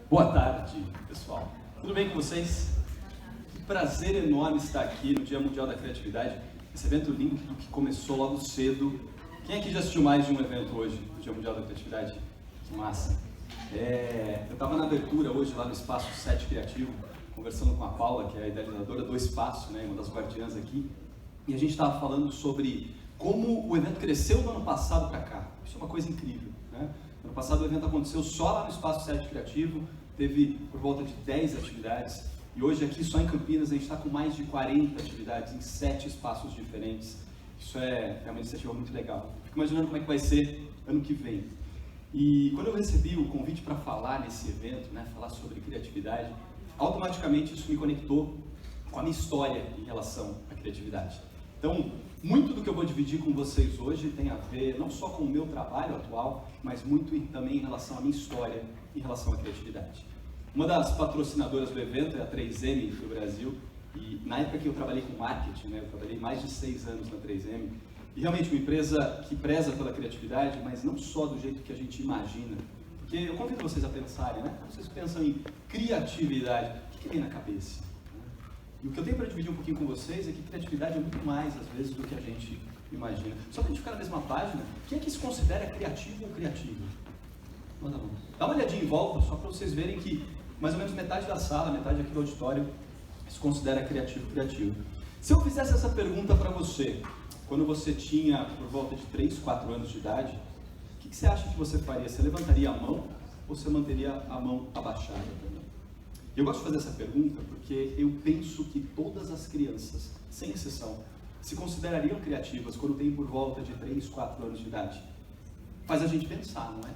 Boa tarde, pessoal. Tudo bem com vocês? Que prazer enorme estar aqui no Dia Mundial da Criatividade. Esse evento lindo que começou logo cedo. Quem aqui já assistiu mais de um evento hoje, no Dia Mundial da Criatividade? Que massa! Eu estava na abertura hoje lá no Espaço 7 Criativo, conversando com a Paula, que é a idealizadora do Espaço, né, uma das guardiãs aqui, e a gente estava falando sobre como o evento cresceu do ano passado para cá. Isso é uma coisa incrível, né? Ano passado o evento aconteceu só lá no Espaço 7 Criativo, teve por volta de 10 atividades, e hoje aqui só em Campinas a gente está com mais de 40 atividades em 7 espaços diferentes. Isso é uma iniciativa muito legal. Fico imaginando como é que vai ser ano que vem. E quando eu recebi o convite para falar nesse evento, né, falar sobre criatividade, automaticamente isso me conectou com a minha história em relação à criatividade. Então, muito do que eu vou dividir com vocês hoje tem a ver não só com o meu trabalho atual, mas muito também em relação à minha história em relação à criatividade. Uma das patrocinadoras do evento é a 3M do Brasil, e na época que eu trabalhei com marketing, né, eu trabalhei mais de 6 anos na 3M, e realmente uma empresa que preza pela criatividade, mas não só do jeito que a gente imagina. Porque eu convido vocês a pensarem, né? Quando vocês pensam em criatividade, o que vem na cabeça? E o que eu tenho para dividir um pouquinho com vocês é que criatividade é muito mais, às vezes, do que a gente imagina. Só para a gente ficar na mesma página, quem é que se considera criativo ou criativo? Manda a mão. Dá uma olhadinha em volta, só para vocês verem que mais ou menos metade da sala, metade aqui do auditório, se considera criativo. Se eu fizesse essa pergunta para você, quando você tinha por volta de 3, 4 anos de idade, o que você acha que você faria? Você levantaria a mão ou você manteria a mão abaixada também? Eu gosto de fazer essa pergunta porque eu penso que todas as crianças, sem exceção, se considerariam criativas quando têm por volta de 3, 4 anos de idade. Faz a gente pensar, não é?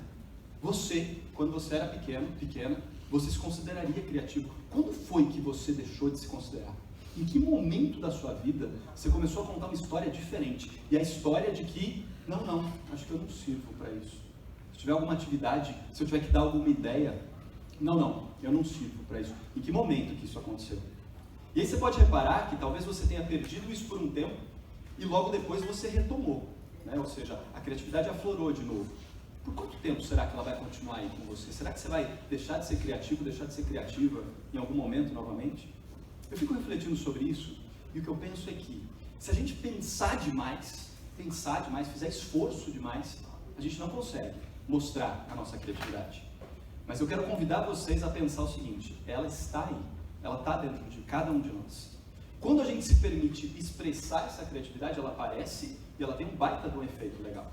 Você, quando você era pequena, você se consideraria criativo. Quando foi que você deixou de se considerar? Em que momento da sua vida você começou a contar uma história diferente? E a história de que, não, acho que eu não sirvo para isso. Se tiver alguma atividade, se eu tiver que dar alguma ideia, não, eu não sirvo para isso. Em que momento que isso aconteceu? E aí você pode reparar que talvez você tenha perdido isso por um tempo e logo depois você retomou, né? Ou seja, a criatividade aflorou de novo. Por quanto tempo será que ela vai continuar aí com você? Será que você vai deixar de ser criativo, deixar de ser criativa em algum momento novamente? Eu fico refletindo sobre isso e o que eu penso é que se a gente pensar demais, fizer esforço demais, a gente não consegue mostrar a nossa criatividade. Mas eu quero convidar vocês a pensar o seguinte: ela está aí, ela está dentro de cada um de nós. Quando a gente se permite expressar essa criatividade, ela aparece e ela tem um baita de um efeito legal.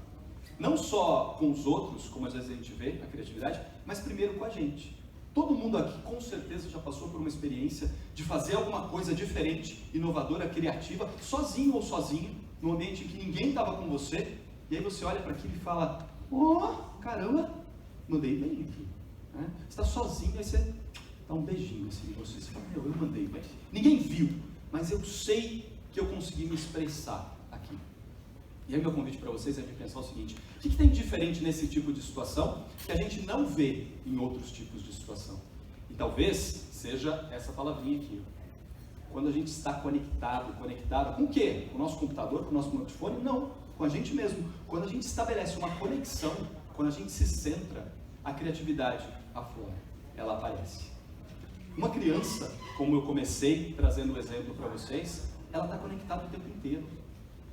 Não só com os outros, como às vezes a gente vê a criatividade, mas primeiro com a gente. Todo mundo aqui com certeza já passou por uma experiência de fazer alguma coisa diferente, inovadora, criativa, sozinho ou sozinha, num ambiente em que ninguém estava com você, e aí você olha para aquilo e fala: caramba, mandei bem aqui. Né? Você está sozinho, aí você dá um beijinho assim em você, você fala: eu mandei bem. Ninguém viu, mas eu sei que eu consegui me expressar aqui. E aí meu convite para vocês é de pensar o seguinte: o que tem de diferente nesse tipo de situação que a gente não vê em outros tipos de situação? E talvez seja essa palavrinha aqui. Quando a gente está conectado com o quê? Com o nosso computador, com o nosso smartphone? Não, com a gente mesmo. Quando a gente estabelece uma conexão, quando a gente se centra, a criatividade aflora, ela aparece. Uma criança, como eu comecei trazendo o exemplo para vocês, ela está conectada o tempo inteiro.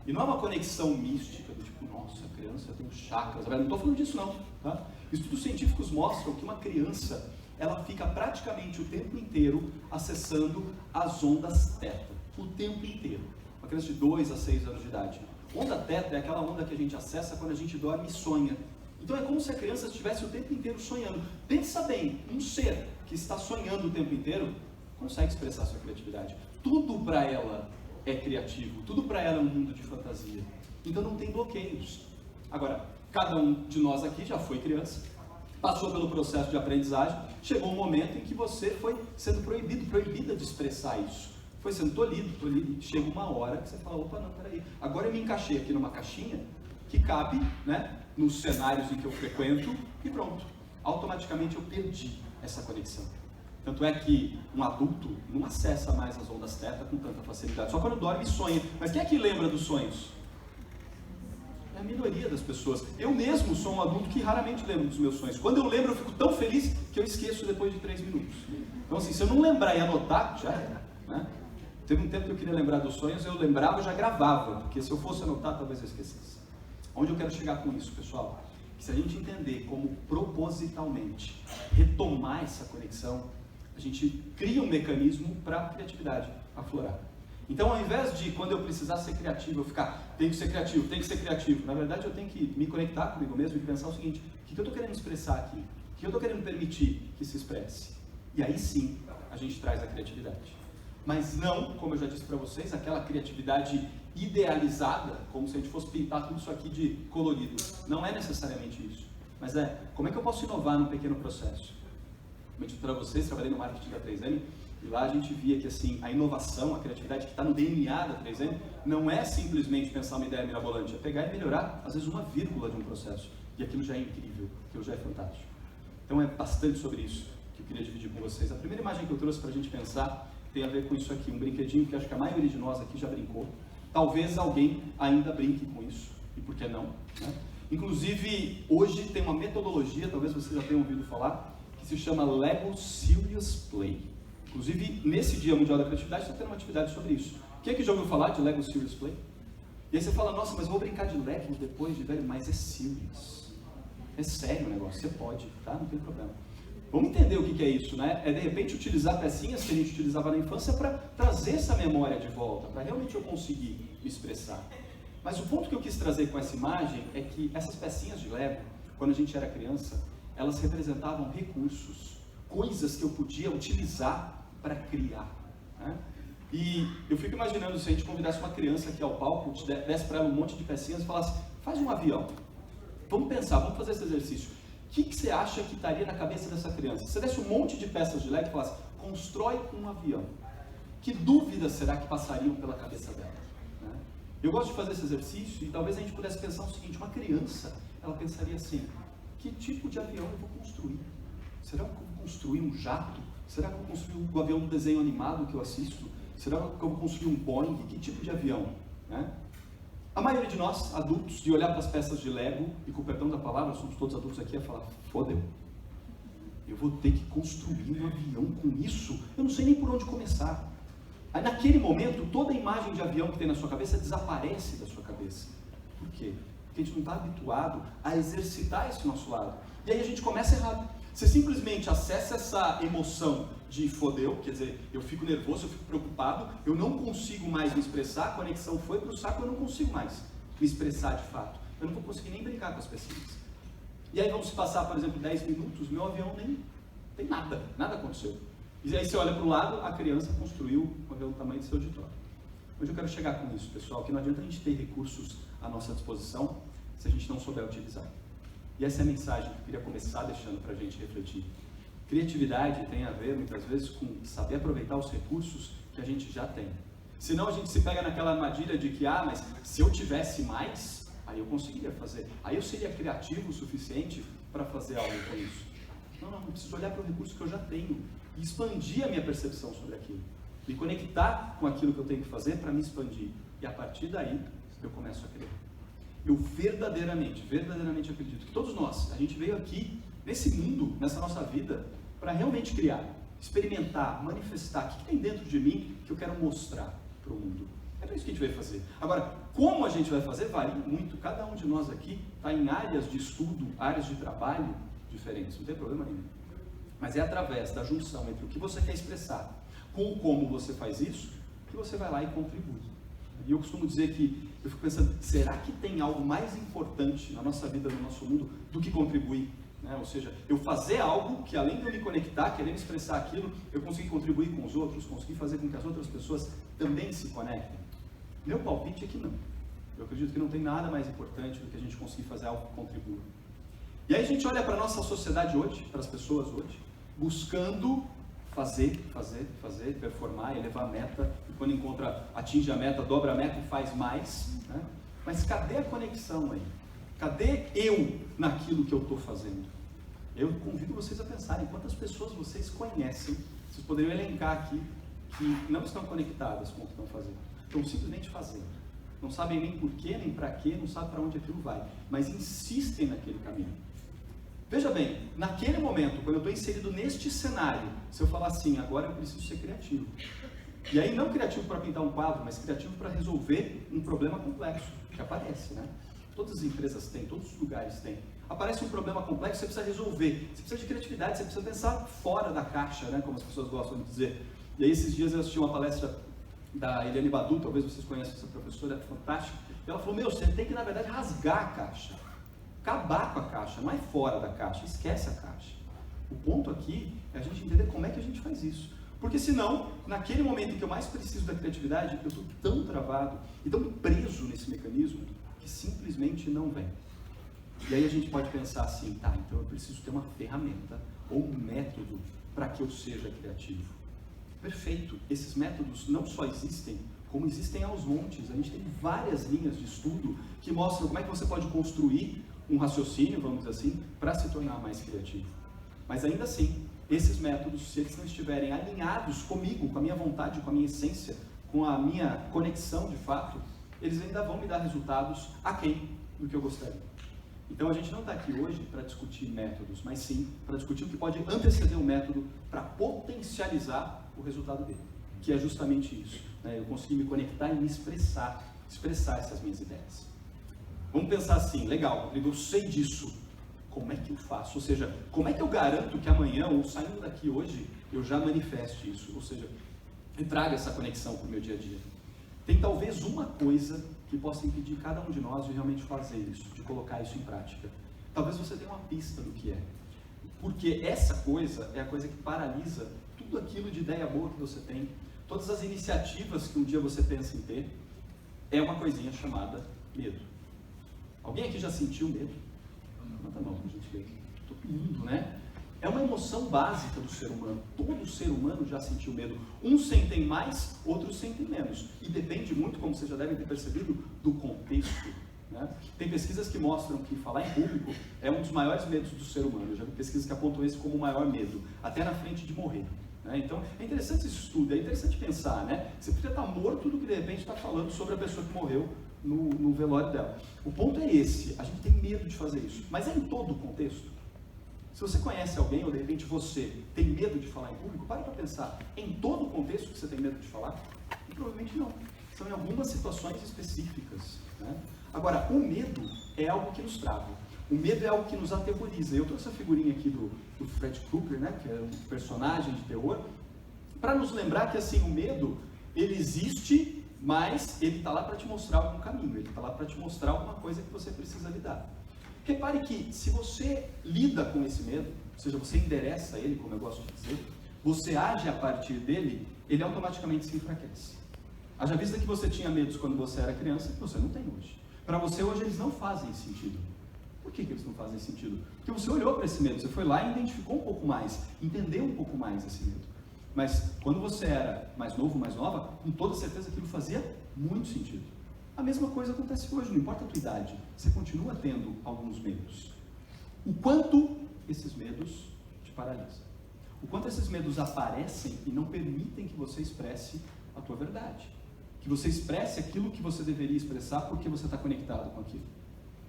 E não é uma conexão mística, do tipo, nossa, a criança tem chakras. Não estou falando disso não, tá? Estudos científicos mostram que uma criança, ela fica praticamente o tempo inteiro acessando as ondas teta. O tempo inteiro. Uma criança de 2 a 6 anos de idade. Onda teta é aquela onda que a gente acessa quando a gente dorme e sonha. Então é como se a criança estivesse o tempo inteiro sonhando. Pensa bem, um ser que está sonhando o tempo inteiro consegue expressar sua criatividade. Tudo para ela é criativo, tudo para ela é um mundo de fantasia. Então não tem bloqueios. Agora, cada um de nós aqui já foi criança, passou pelo processo de aprendizagem, chegou um momento em que você foi sendo proibida de expressar isso. Foi sendo tolhido, chega uma hora que você fala: opa, não, peraí, agora eu me encaixei aqui numa caixinha que cabe, né, nos cenários em que eu frequento e pronto. Automaticamente eu perdi essa conexão. Tanto é que um adulto não acessa mais as ondas teta com tanta facilidade, só quando dorme e sonha. Mas quem é que lembra dos sonhos? É a minoria das pessoas. Eu mesmo sou um adulto que raramente lembro dos meus sonhos. Quando eu lembro, eu fico tão feliz que eu esqueço depois de 3 minutos. Então assim, se eu não lembrar e anotar, já era, né? Teve um tempo que eu queria lembrar dos sonhos, eu lembrava e já gravava, porque se eu fosse anotar, talvez eu esquecesse. Onde eu quero chegar com isso, pessoal? Que se a gente entender como propositalmente retomar essa conexão, a gente cria um mecanismo para a criatividade aflorar. Então, ao invés de, quando eu precisar ser criativo, eu ficar, tem que ser criativo, tem que ser criativo, na verdade eu tenho que me conectar comigo mesmo e pensar o seguinte: o que eu estou querendo expressar aqui? O que eu estou querendo permitir que se expresse? E aí sim, a gente traz a criatividade. Mas não, como eu já disse para vocês, aquela criatividade idealizada, como se a gente fosse pintar tudo isso aqui de colorido. Não é necessariamente isso. Mas como é que eu posso inovar num pequeno processo? Como eu disse para vocês, trabalhei no marketing da 3M, e lá a gente via que assim, a inovação, a criatividade que está no DNA da 3M, não é simplesmente pensar uma ideia mirabolante, é pegar e melhorar, às vezes, uma vírgula de um processo. E aquilo já é incrível, aquilo já é fantástico. Então é bastante sobre isso que eu queria dividir com vocês. A primeira imagem que eu trouxe para a gente pensar tem a ver com isso aqui, um brinquedinho que acho que a maioria de nós aqui já brincou. Talvez alguém ainda brinque com isso, e por que não, né? Inclusive, hoje tem uma metodologia, talvez vocês já tenham ouvido falar, que se chama Lego Serious Play. Inclusive, nesse Dia Mundial da Criatividade, está tendo uma atividade sobre isso. Quem é que já ouviu falar de Lego Serious Play? E aí você fala, nossa, mas vou brincar de Lego depois de velho, mas é serious. É sério o negócio, você pode, tá? Não tem problema. Vamos entender o que é isso, né? É de repente utilizar pecinhas que a gente utilizava na infância para trazer essa memória de volta, para realmente eu conseguir me expressar. Mas o ponto que eu quis trazer com essa imagem é que essas pecinhas de Lego, quando a gente era criança, elas representavam recursos, coisas que eu podia utilizar para criar, né? E eu fico imaginando se a gente convidasse uma criança aqui ao palco, desse para ela um monte de pecinhas e falasse, faz um avião. Vamos pensar, vamos fazer esse exercício. O que você acha que estaria na cabeça dessa criança? Se você desse um monte de peças de Lego e falasse, constrói um avião. Que dúvidas será que passariam pela cabeça dela? Né? Eu gosto de fazer esse exercício e talvez a gente pudesse pensar o seguinte, uma criança, ela pensaria assim, que tipo de avião eu vou construir? Será que eu vou construir um jato? Será que eu vou construir um avião do desenho animado que eu assisto? Será que eu vou construir um Boeing? Que tipo de avião? Né? A maioria de nós, adultos, de olhar para as peças de Lego, e com o perdão da palavra, somos todos adultos aqui, a falar, fodeu, eu vou ter que construir um avião com isso? Eu não sei nem por onde começar. Aí naquele momento, toda a imagem de avião que tem na sua cabeça desaparece da sua cabeça. Por quê? Porque a gente não está habituado a exercitar esse nosso lado. E aí a gente começa errado. Você simplesmente acessa essa emoção de fodeu, quer dizer, eu fico nervoso, eu fico preocupado, eu não consigo mais me expressar, a conexão foi para o saco, eu não consigo mais me expressar de fato. Eu não vou conseguir nem brincar com as pessoas. E aí vamos se passar, por exemplo, 10 minutos, meu avião nem tem nada, nada aconteceu. E aí você olha para o lado, a criança construiu um avião do tamanho do seu auditório. Hoje eu quero chegar com isso, pessoal, que não adianta a gente ter recursos à nossa disposição se a gente não souber utilizar. E essa é a mensagem que eu queria começar deixando para a gente refletir. Criatividade tem a ver, muitas vezes, com saber aproveitar os recursos que a gente já tem. Senão a gente se pega naquela armadilha de que, mas se eu tivesse mais, aí eu conseguiria fazer. Aí eu seria criativo o suficiente para fazer algo com isso. Não, eu preciso olhar para o recurso que eu já tenho e expandir a minha percepção sobre aquilo. Me conectar com aquilo que eu tenho que fazer para me expandir. E a partir daí, eu começo a criar. Eu verdadeiramente acredito que todos nós, a gente veio aqui, nesse mundo, nessa nossa vida, para realmente criar, experimentar, manifestar o que tem dentro de mim que eu quero mostrar para o mundo. É para isso que a gente veio fazer. Agora, como a gente vai fazer, varia muito. Cada um de nós aqui está em áreas de estudo, áreas de trabalho diferentes, não tem problema nenhum. Mas é através da junção entre o que você quer expressar com o como você faz isso, que você vai lá e contribui. E eu costumo dizer que, eu fico pensando, será que tem algo mais importante na nossa vida, no nosso mundo, do que contribuir? Né? Ou seja, eu fazer algo que além de eu me conectar, querer me expressar aquilo, eu conseguir contribuir com os outros, conseguir fazer com que as outras pessoas também se conectem. Meu palpite é que não. Eu acredito que não tem nada mais importante do que a gente conseguir fazer algo que contribua. E aí a gente olha para a nossa sociedade hoje, para as pessoas hoje, buscando fazer, performar, elevar a meta, e quando atinge a meta, dobra a meta e faz mais, né? Mas cadê a conexão aí? Cadê eu naquilo que eu estou fazendo? Eu convido vocês a pensarem quantas pessoas vocês conhecem, vocês poderiam elencar aqui, que não estão conectadas com o que estão fazendo, estão simplesmente fazendo. não sabem nem porquê, nem para quê, não sabem para onde aquilo vai, mas insistem naquele caminho. Veja bem, naquele momento, quando eu estou inserido neste cenário, se eu falar assim, agora eu preciso ser criativo. E aí não criativo para pintar um quadro, mas criativo para resolver um problema complexo, que aparece, né? Todas as empresas têm, todos os lugares têm. Aparece um problema complexo, você precisa resolver. Você precisa de criatividade, você precisa pensar fora da caixa, né? Como as pessoas gostam de dizer. E aí esses dias eu assisti uma palestra da Eliane Badu, talvez vocês conheçam essa professora, é fantástica. E ela falou, você tem que na verdade rasgar a caixa. Acabar com a caixa, não é fora da caixa, esquece a caixa. O ponto aqui é a gente entender como é que a gente faz isso. Porque senão, naquele momento em que eu mais preciso da criatividade, eu estou tão travado e tão preso nesse mecanismo que simplesmente não vem. E aí a gente pode pensar assim, tá, então eu preciso ter uma ferramenta ou um método para que eu seja criativo. Perfeito, esses métodos não só existem, como existem aos montes. A gente tem várias linhas de estudo que mostram como é que você pode construir um raciocínio, vamos dizer assim, para se tornar mais criativo. Mas ainda assim, esses métodos, se eles não estiverem alinhados comigo, com a minha vontade, com a minha essência, com a minha conexão de fato, eles ainda vão me dar resultados aquém do que eu gostaria. Então a gente não está aqui hoje para discutir métodos, mas sim para discutir o que pode anteceder o método para potencializar o resultado dele, que é justamente isso, né? Eu conseguir me conectar e me expressar essas minhas ideias. Vamos pensar assim, legal, Rodrigo, eu sei disso, como é que eu faço? Ou seja, como é que eu garanto que amanhã, ou saindo daqui hoje, eu já manifeste isso? Ou seja, eu trago essa conexão para o meu dia a dia. Tem talvez uma coisa que possa impedir cada um de nós de realmente fazer isso, de colocar isso em prática. Talvez você tenha uma pista do que é. Porque essa coisa é a coisa que paralisa tudo aquilo de ideia boa que você tem, todas as iniciativas que um dia você pensa em ter, é uma coisinha chamada medo. Alguém aqui já sentiu medo? Levanta a mão, a gente vê. Todo mundo, né? É uma emoção básica do ser humano. Todo ser humano já sentiu medo. Uns sentem mais, outros sentem menos. E depende muito, como vocês já devem ter percebido, do contexto. Né? Tem pesquisas que mostram que falar em público é um dos maiores medos do ser humano. Eu já vi pesquisas que apontam esse como o maior medo, até na frente de morrer. Né? Então, é interessante esse estudo, é interessante pensar, né? Você podia estar morto do que de repente está falando sobre a pessoa que morreu no velório dela. O ponto é esse, a gente tem medo de fazer isso. Mas é em todo o contexto. Se você conhece alguém, ou de repente você tem medo de falar em público, para pensar, em todo o contexto que você tem medo de falar? E provavelmente não. São em algumas situações específicas. Né? Agora, o medo é algo que nos trava. O medo é algo que nos aterroriza. Eu trouxe a figurinha aqui do Fred Krueger, né, que é um personagem de terror, para nos lembrar que assim, o medo, ele existe, mas ele está lá para te mostrar algum caminho, ele está lá para te mostrar alguma coisa que você precisa lidar. Repare que se você lida com esse medo, ou seja, você endereça ele, como eu gosto de dizer, você age a partir dele, ele automaticamente se enfraquece. Haja vista que você tinha medos quando você era criança, que você não tem hoje. Para você hoje eles não fazem sentido. Por que eles não fazem sentido? Porque você olhou para esse medo, você foi lá e identificou um pouco mais, entendeu um pouco mais esse medo. Mas quando você era mais novo, mais nova, com toda certeza aquilo fazia muito sentido. A mesma coisa acontece hoje, não importa a tua idade, você continua tendo alguns medos. O quanto esses medos te paralisam. O quanto esses medos aparecem e não permitem que você expresse a tua verdade. Que você expresse aquilo que você deveria expressar porque você está conectado com aquilo.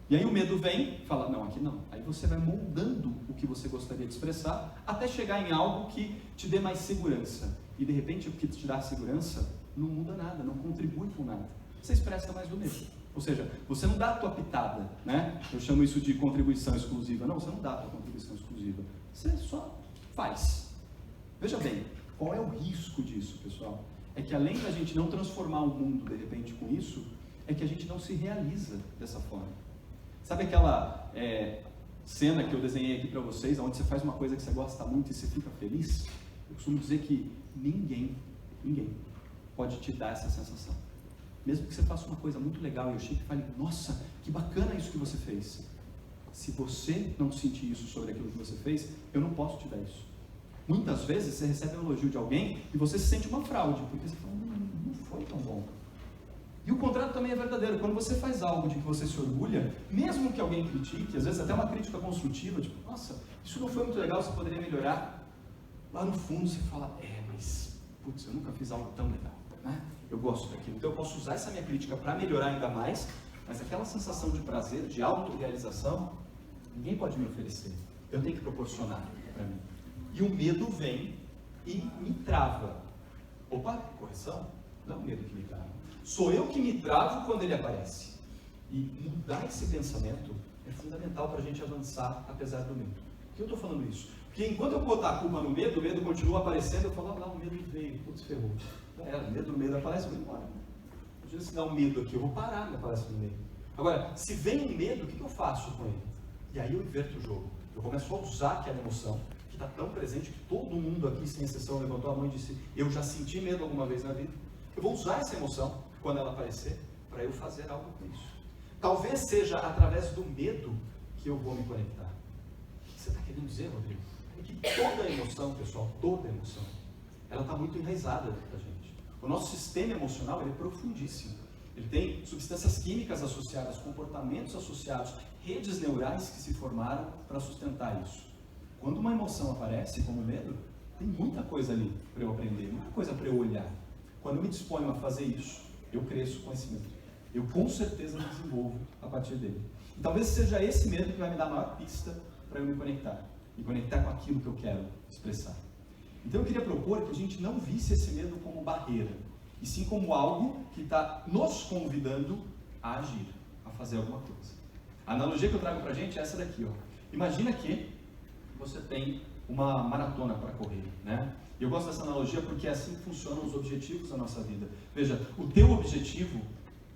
E aí o medo vem e fala, não, aqui não. Aí você vai moldando o que você gostaria de expressar até chegar em algo que te dê mais segurança. E de repente o que te dá segurança não muda nada, não contribui com nada. Você expressa mais do mesmo. Ou seja, você não dá a tua pitada, né? Eu chamo isso de contribuição exclusiva. Não, você não dá a tua contribuição exclusiva. Você só faz. Veja bem, qual é o risco disso, pessoal? É que além da gente não transformar o mundo, de repente, com isso, é que a gente não se realiza dessa forma. Sabe aquela cena que eu desenhei aqui para vocês, onde você faz uma coisa que você gosta muito e você fica feliz? Eu costumo dizer que ninguém pode te dar essa sensação. Mesmo que você faça uma coisa muito legal e eu chegue e fale, nossa, que bacana isso que você fez. Se você não sentir isso sobre aquilo que você fez, eu não posso te dar isso. Muitas vezes você recebe um elogio de alguém e você se sente uma fraude, porque você fala, não foi tão bom. E o contrário também é verdadeiro. Quando você faz algo de que você se orgulha, mesmo que alguém critique, às vezes até uma crítica construtiva, tipo, nossa, isso não foi muito legal, você poderia melhorar. Lá no fundo você fala, mas, putz, eu nunca fiz algo tão legal. né? Eu gosto daquilo. Então eu posso usar essa minha crítica para melhorar ainda mais, mas aquela sensação de prazer, de autorrealização, ninguém pode me oferecer. Eu tenho que proporcionar para mim. E o medo vem e me trava. Opa, correção? Não é o medo que me trava. Sou eu que me travo quando ele aparece. E mudar esse pensamento é fundamental para a gente avançar apesar do medo. Por que eu estou falando isso? Porque enquanto eu botar a culpa no medo, o medo continua aparecendo, eu falo, não, o medo veio, putz, ferrou. O medo aparece, eu vou embora. Imagina se dá um medo aqui, eu vou parar, me aparece no meio. Agora, se vem um medo, o que eu faço com ele? E aí eu inverto o jogo. Eu começo a usar aquela emoção que está tão presente que todo mundo aqui, sem exceção, levantou a mão e disse, eu já senti medo alguma vez na vida. Eu vou usar essa emoção, quando ela aparecer, para eu fazer algo com isso. Talvez seja através do medo que eu vou me conectar. O que você está querendo dizer, Rodrigo? É que toda emoção, pessoal, toda emoção, ela está muito enraizada dentro da gente. O nosso sistema emocional ele é profundíssimo. Ele tem substâncias químicas associadas, comportamentos associados, redes neurais que se formaram para sustentar isso. Quando uma emoção aparece, como o medo, tem muita coisa ali para eu aprender, muita coisa para eu olhar. Quando eu me disponho a fazer isso, eu cresço com esse medo. Eu com certeza me desenvolvo a partir dele. E talvez seja esse medo que vai me dar a maior pista para eu me conectar. E conectar com aquilo que eu quero expressar. Então eu queria propor que a gente não visse esse medo como barreira, e sim como algo que está nos convidando a agir, a fazer alguma coisa. A analogia que eu trago para a gente é essa daqui, ó. Imagina que você tem uma maratona para correr, né? E eu gosto dessa analogia porque é assim que funcionam os objetivos da nossa vida. Veja, o teu objetivo,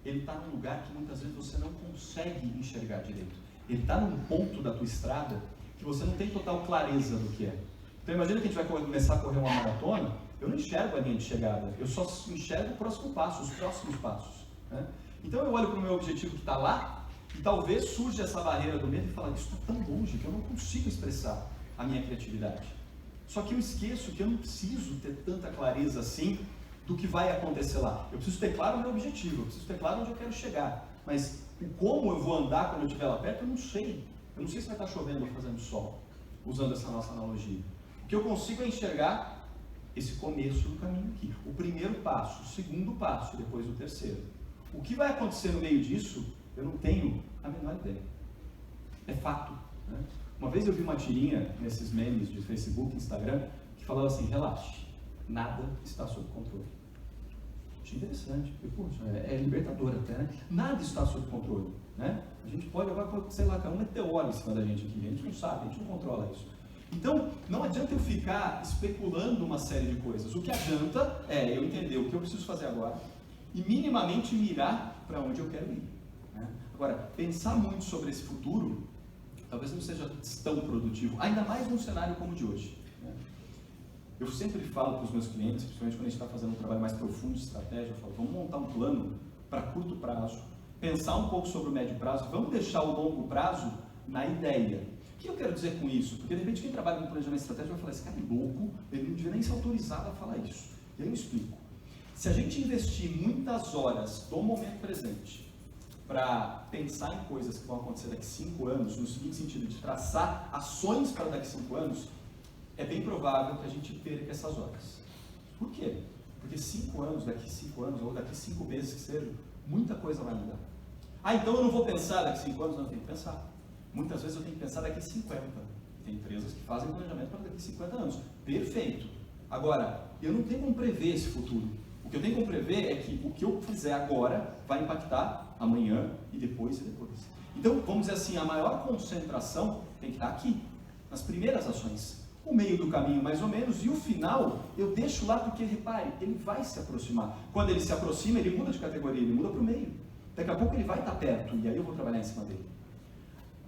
ele está num lugar que muitas vezes você não consegue enxergar direito. Ele está num ponto da tua estrada que você não tem total clareza do que é. Então imagina que a gente vai começar a correr uma maratona, eu não enxergo a linha de chegada, eu só enxergo o próximo passo, os próximos passos, né? Então eu olho para o meu objetivo que está lá, e talvez surja essa barreira do medo e fala, isso está tão longe que eu não consigo expressar a minha criatividade. Só que eu esqueço que eu não preciso ter tanta clareza assim do que vai acontecer lá. Eu preciso ter claro o meu objetivo, eu preciso ter claro onde eu quero chegar, mas o como eu vou andar quando eu estiver lá perto, eu não sei. Eu não sei se vai estar chovendo ou fazendo sol, usando essa nossa analogia. O que eu consigo é enxergar esse começo do caminho aqui. O primeiro passo, o segundo passo, depois o terceiro. O que vai acontecer no meio disso, eu não tenho a menor ideia. É fato, né? Uma vez eu vi uma tirinha nesses memes de Facebook, Instagram, que falava assim, relaxe, nada está sob controle. Achei interessante, porque, poxa, é libertador até, né? Nada está sob controle, né? A gente pode agora, sei lá, cair um meteoro em cima da gente aqui, a gente não sabe, a gente não controla isso. Então, não adianta eu ficar especulando uma série de coisas. O que adianta é eu entender o que eu preciso fazer agora e minimamente mirar para onde eu quero ir, né? Agora, pensar muito sobre esse futuro talvez não seja tão produtivo, ainda mais num cenário como o de hoje, né? Eu sempre falo para os meus clientes, principalmente quando a gente está fazendo um trabalho mais profundo de estratégia, eu falo, vamos montar um plano para curto prazo, pensar um pouco sobre o médio prazo, vamos deixar o longo prazo na ideia. O que eu quero dizer com isso? Porque de repente quem trabalha no planejamento estratégico vai falar, esse cara é louco, ele não devia nem ser autorizado a falar isso. E aí eu explico. Se a gente investir muitas horas do momento presente para pensar em coisas que vão acontecer daqui a 5 anos, no seguinte sentido, de traçar ações para daqui a 5 anos, é bem provável que a gente perca essas horas. Por quê? Porque 5 anos, daqui a 5 anos, ou daqui a 5 meses que seja, muita coisa vai mudar. Ah, então eu não vou pensar daqui a 5 anos? Não, eu tenho que pensar. Muitas vezes eu tenho que pensar daqui a 50. Tem empresas que fazem planejamento para daqui a 50 anos. Perfeito. Agora, eu não tenho como prever esse futuro. O que eu tenho como prever é que o que eu fizer agora vai impactar amanhã e depois e depois. Então, vamos dizer assim, a maior concentração tem que estar aqui, nas primeiras ações. O meio do caminho, mais ou menos, e o final, eu deixo lá porque, repare, ele vai se aproximar. Quando ele se aproxima, ele muda de categoria, ele muda para o meio. Daqui a pouco ele vai estar perto, e aí eu vou trabalhar em cima dele.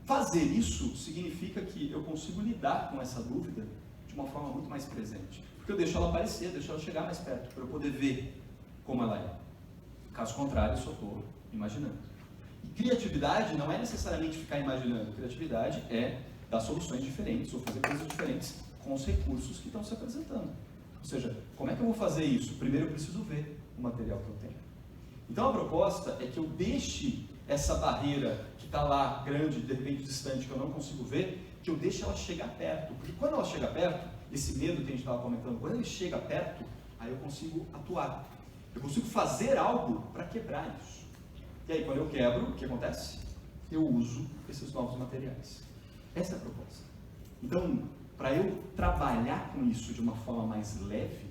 Fazer isso significa que eu consigo lidar com essa dúvida de uma forma muito mais presente. Porque eu deixo ela aparecer, deixo ela chegar mais perto, para eu poder ver como ela é. Caso contrário, eu só estou imaginando. E criatividade não é necessariamente ficar imaginando. Criatividade é dar soluções diferentes ou fazer coisas diferentes com os recursos que estão se apresentando. Ou seja, como é que eu vou fazer isso? Primeiro eu preciso ver o material que eu tenho. Então a proposta é que eu deixe essa barreira que está lá, grande, de repente distante, que eu não consigo ver, que eu deixe ela chegar perto. Porque quando ela chega perto, esse medo que a gente estava comentando, quando ele chega perto, aí eu consigo atuar. Eu consigo fazer algo para quebrar isso. E aí, quando eu quebro, o que acontece? Eu uso esses novos materiais. Essa é a proposta. Então, para eu trabalhar com isso de uma forma mais leve,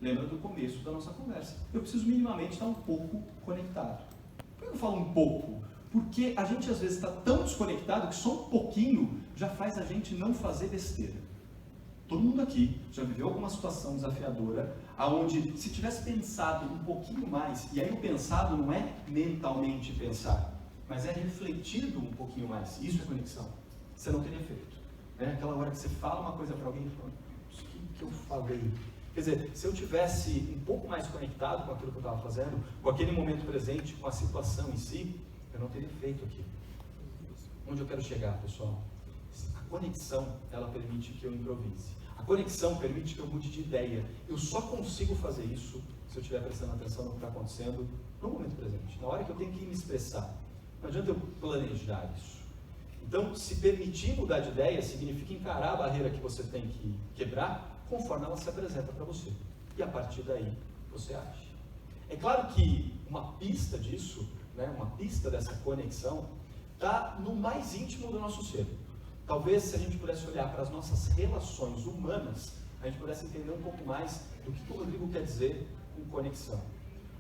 lembra do começo da nossa conversa. Eu preciso minimamente estar um pouco conectado. Por que eu falo um pouco? Porque a gente às vezes está tão desconectado que só um pouquinho já faz a gente não fazer besteira. Todo mundo aqui já viveu alguma situação desafiadora, aonde se tivesse pensado um pouquinho mais, e aí o pensado não é mentalmente pensar, mas é refletido um pouquinho mais. Isso é conexão. Você não teria feito. É aquela hora que você fala uma coisa para alguém e fala, o que eu falei? Quer dizer, se eu tivesse um pouco mais conectado com aquilo que eu estava fazendo, com aquele momento presente, com a situação em si, eu não teria feito aquilo. Onde eu quero chegar, pessoal? A conexão, ela permite que eu improvise. A conexão permite que eu mude de ideia. Eu só consigo fazer isso se eu estiver prestando atenção no que está acontecendo no momento presente, na hora que eu tenho que me expressar. Não adianta eu planejar isso. Então, se permitir mudar de ideia significa encarar a barreira que você tem que quebrar conforme ela se apresenta para você. E a partir daí, você age. É claro que uma pista disso, uma pista dessa conexão, está no mais íntimo do nosso ser. Talvez, se a gente pudesse olhar para as nossas relações humanas, a gente pudesse entender um pouco mais do que o Rodrigo quer dizer com conexão.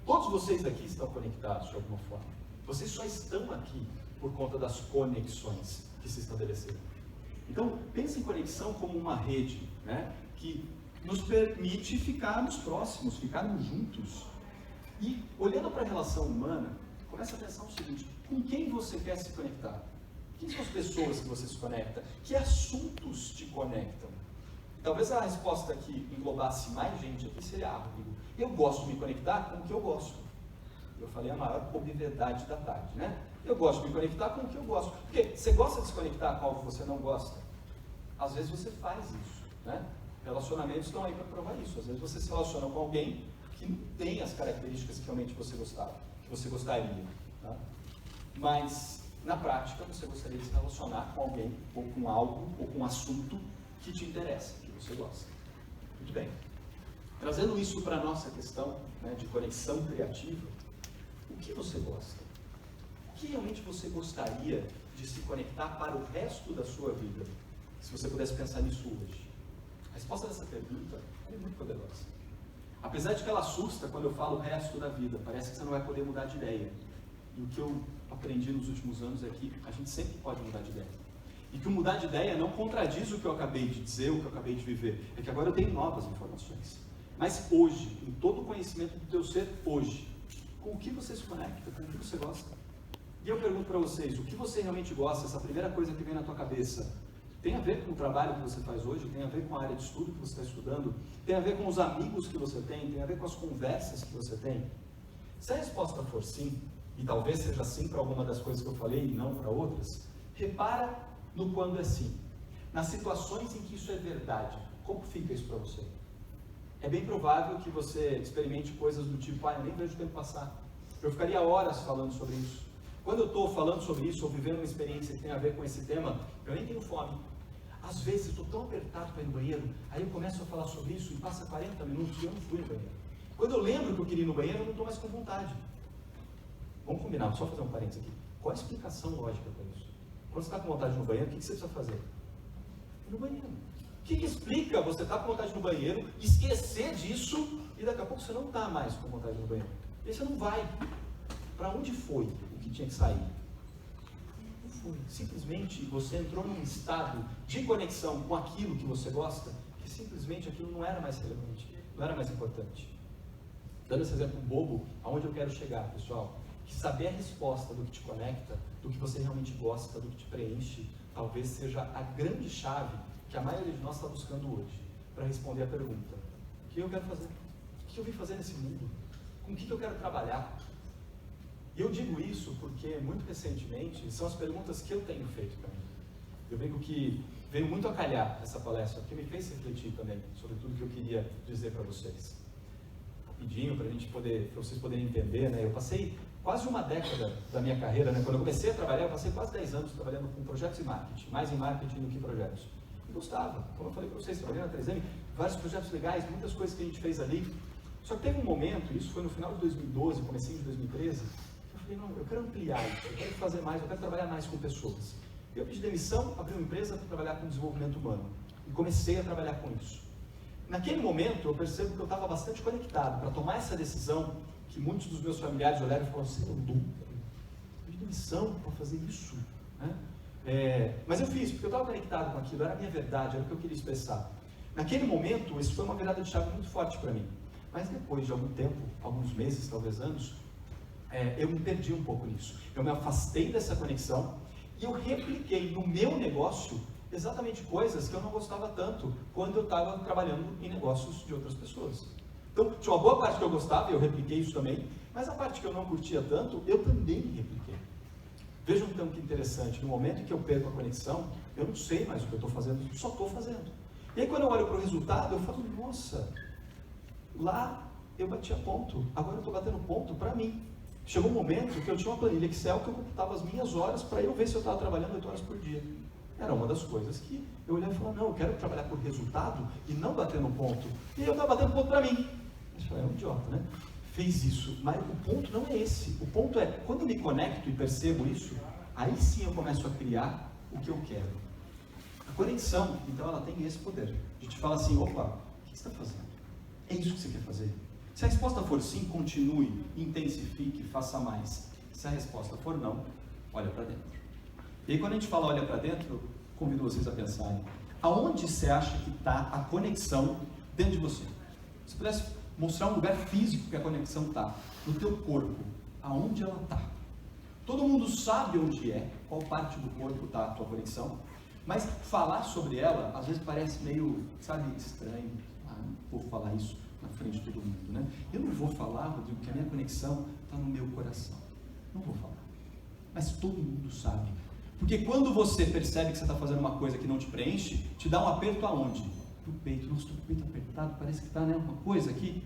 Todos vocês aqui estão conectados de alguma forma. Vocês só estão aqui por conta das conexões que se estabeleceram. Então, pense em conexão como uma rede, que nos permite ficarmos próximos, ficarmos juntos. E, olhando para a relação humana, comece a pensar o seguinte: com quem você quer se conectar? Quem são as pessoas que você se conecta? Que assuntos te conectam? Talvez a resposta que englobasse mais gente aqui seria: Rodrigo, eu gosto de me conectar com o que eu gosto. Eu falei a maior obviedade da tarde, Eu gosto de me conectar com o que eu gosto. Porque você gosta de se conectar com algo que você não gosta? Às vezes você faz isso, Relacionamentos estão aí para provar isso. Às vezes você se relaciona com alguém que não tem as características que realmente você gostava, que você gostaria, Mas, na prática, você gostaria de se relacionar com alguém, ou com algo, ou com um assunto que te interessa, que você gosta. Muito bem. Trazendo isso para a nossa questão de conexão criativa, o que você gosta? O que realmente você gostaria de se conectar para o resto da sua vida? Se você pudesse pensar nisso hoje. A resposta dessa pergunta é muito poderosa. Apesar de que ela assusta quando eu falo o resto da vida, parece que você não vai poder mudar de ideia. E o que eu aprendi nos últimos anos é que a gente sempre pode mudar de ideia. E que o mudar de ideia não contradiz o que eu acabei de dizer, o que eu acabei de viver. É que agora eu tenho novas informações. Mas hoje, em todo o conhecimento do teu ser, hoje, com o que você se conecta, com o que você gosta? E eu pergunto para vocês, o que você realmente gosta, essa primeira coisa que vem na tua cabeça, tem a ver com o trabalho que você faz hoje, tem a ver com a área de estudo que você está estudando, tem a ver com os amigos que você tem a ver com as conversas que você tem? Se a resposta for sim, e talvez seja sim para alguma das coisas que eu falei e não para outras, repara no quando é sim. Nas situações em que isso é verdade, como fica isso para você? É bem provável que você experimente coisas do tipo, eu nem vejo o tempo passar. Eu ficaria horas falando sobre isso. Quando eu estou falando sobre isso, ou vivendo uma experiência que tem a ver com esse tema, eu nem tenho fome. Às vezes eu estou tão apertado para ir no banheiro, aí eu começo a falar sobre isso e passa 40 minutos e eu não fui no banheiro. Quando eu lembro que eu queria ir no banheiro, eu não estou mais com vontade. Vamos combinar, só fazer um parênteses aqui. Qual a explicação lógica para isso? Quando você está com vontade no banheiro, o que você precisa fazer? Ir no banheiro. O que explica você estar com vontade no banheiro, esquecer disso e daqui a pouco você não está mais com vontade no banheiro? E você não vai. Para onde foi o que tinha que sair? Não foi. Simplesmente você entrou num estado de conexão com aquilo que você gosta, que simplesmente aquilo não era mais relevante, não era mais importante. Dando esse exemplo bobo, aonde eu quero chegar, pessoal? Que saber a resposta do que te conecta, do que você realmente gosta, do que te preenche, talvez seja a grande chave que a maioria de nós está buscando hoje, para responder a pergunta: o que eu quero fazer? O que eu vim fazer nesse mundo? Com o que eu quero trabalhar? E eu digo isso porque, muito recentemente, são as perguntas que eu tenho feito para mim. Eu brinco que veio muito a calhar essa palestra, porque me fez refletir também sobre tudo que eu queria dizer para vocês. Rapidinho, para vocês poderem entender, Eu passei quase uma década da minha carreira, Quando eu comecei a trabalhar, eu passei quase 10 anos trabalhando com projetos e marketing, mais em marketing do que projetos. Eu gostava, como eu falei para vocês, trabalhei na 3M, vários projetos legais, muitas coisas que a gente fez ali, Só que teve um momento, isso foi no final de 2012, comecinho de 2013, eu falei, não, eu quero ampliar isso, eu quero fazer mais, eu quero trabalhar mais com pessoas. Eu pedi demissão, abri uma empresa para trabalhar com desenvolvimento humano e comecei a trabalhar com isso. Naquele momento eu percebo que eu estava bastante conectado para tomar essa decisão, que muitos dos meus familiares olharam e falaram, você é louco, pedi demissão para fazer isso, né? Mas eu fiz, porque eu estava conectado com aquilo, era a minha verdade, era o que eu queria expressar. Naquele momento, isso foi uma virada de chave muito forte para mim. Mas depois de algum tempo, alguns meses, talvez anos, eu me perdi um pouco nisso. Eu me afastei dessa conexão e eu repliquei no meu negócio exatamente coisas que eu não gostava tanto quando eu estava trabalhando em negócios de outras pessoas. Então, tinha uma boa parte que eu gostava e eu repliquei isso também, mas a parte que eu não curtia tanto, eu também repliquei. Vejam então que interessante, no momento em que eu perco a conexão, eu não sei mais o que eu estou fazendo, só estou fazendo. E aí quando eu olho para o resultado, eu falo, nossa, lá eu batia ponto, agora eu estou batendo ponto para mim. Chegou um momento que eu tinha uma planilha Excel que eu computava as minhas horas para eu ver se eu estava trabalhando 8 horas por dia. Era uma das coisas que eu olhava e falava, não, eu quero trabalhar por resultado e não bater no ponto. E eu estava batendo ponto para mim. Eu falei, é um idiota, né? Fez isso, mas o ponto não é esse. O ponto é, quando eu me conecto e percebo isso, aí sim eu começo a criar o que eu quero. A conexão, então, ela tem esse poder. A gente fala assim, opa, o que você está fazendo? É isso que você quer fazer? Se a resposta for sim, continue, intensifique, faça mais. Se a resposta for não, olha para dentro. E aí quando a gente fala olha para dentro, convido vocês a pensarem, aonde você acha que está a conexão dentro de você? Se pudesse mostrar um lugar físico que a conexão está, no teu corpo, aonde ela está? Todo mundo sabe onde é, qual parte do corpo está a tua conexão, mas falar sobre ela, às vezes parece meio, sabe, estranho. Ah, não vou falar isso na frente de todo mundo, né? Eu não vou falar, Rodrigo, que a minha conexão está no meu coração. Não vou falar. Mas todo mundo sabe. Porque quando você percebe que você está fazendo uma coisa que não te preenche, te dá um aperto aonde? No peito. Nossa, estou com o peito apertado, parece que está, né, uma coisa aqui.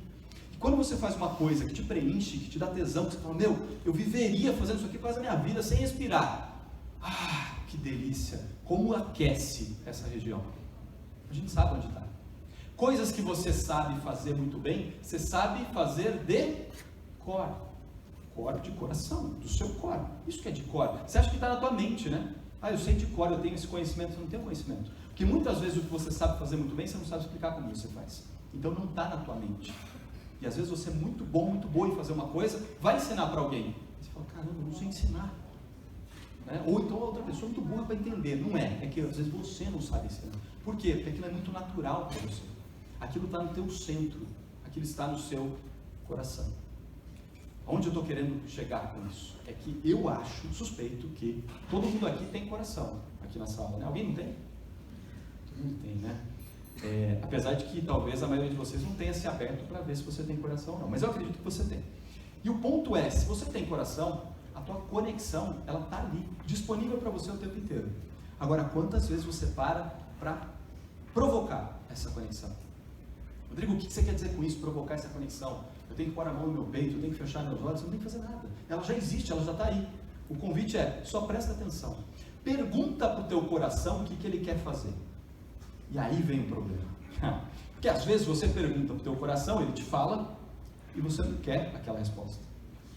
E quando você faz uma coisa que te preenche, que te dá tesão, que você fala, meu, eu viveria fazendo isso aqui quase a minha vida sem respirar. Ah, que delícia. Como aquece essa região. A gente sabe onde está. Coisas que você sabe fazer muito bem, você sabe fazer de cor. Cor de coração, do seu cor. Isso que é de cor. Você acha que está na tua mente, né? Ah, eu sei de cor, eu tenho esse conhecimento. Você não tem o conhecimento. Porque muitas vezes o que você sabe fazer muito bem, você não sabe explicar como você faz. Então não está na tua mente. E às vezes você é muito bom, muito boa em fazer uma coisa, vai ensinar para alguém. Você fala, caramba, eu não sei ensinar. Né? Ou então a outra pessoa é muito boa para entender. Não é. É que às vezes você não sabe ensinar. Por quê? Porque aquilo é muito natural para você. Aquilo está no teu centro. Aquilo está no seu coração. Onde eu estou querendo chegar com isso? É que eu acho, suspeito, que todo mundo aqui tem coração, aqui na sala, né? Alguém não tem? Todo mundo tem, né? Apesar de que talvez a maioria de vocês não tenha se aberto para ver se você tem coração ou não, mas eu acredito que você tem. E o ponto é, se você tem coração, a tua conexão, ela está ali, disponível para você o tempo inteiro. Agora, quantas vezes você para provocar essa conexão? Rodrigo, o que você quer dizer com isso, provocar essa conexão? Eu tenho que pôr a mão no meu peito, eu tenho que fechar meus olhos, eu não tenho que fazer nada. Ela já existe, ela já está aí. O convite é, só presta atenção. Pergunta para o teu coração o que ele quer fazer. E aí vem o problema. Porque às vezes você pergunta para o teu coração, ele te fala, e você não quer aquela resposta.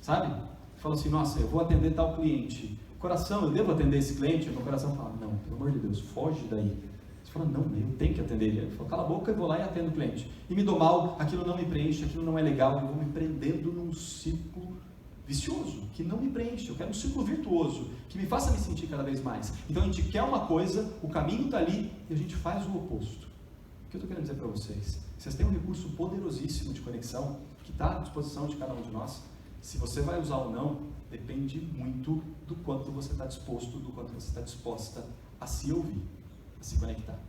Sabe? Fala assim, nossa, eu vou atender tal cliente. Coração, eu devo atender esse cliente? E o meu coração fala, não, pelo amor de Deus, foge daí. Você fala, não, eu tenho que atender ele. Ele fala, cala a boca, eu vou lá e atendo o cliente. E me dou mal, aquilo não me preenche, aquilo não é legal, eu vou me prendendo num ciclo vicioso, que não me preenche. Eu quero um ciclo virtuoso, que me faça me sentir cada vez mais. Então a gente quer uma coisa, o caminho está ali, e a gente faz o oposto. O que eu estou querendo dizer para vocês? Vocês têm um recurso poderosíssimo de conexão, que está à disposição de cada um de nós. Se você vai usar ou não, depende muito do quanto você está disposto, do quanto você está disposta a se ouvir, a se conectar.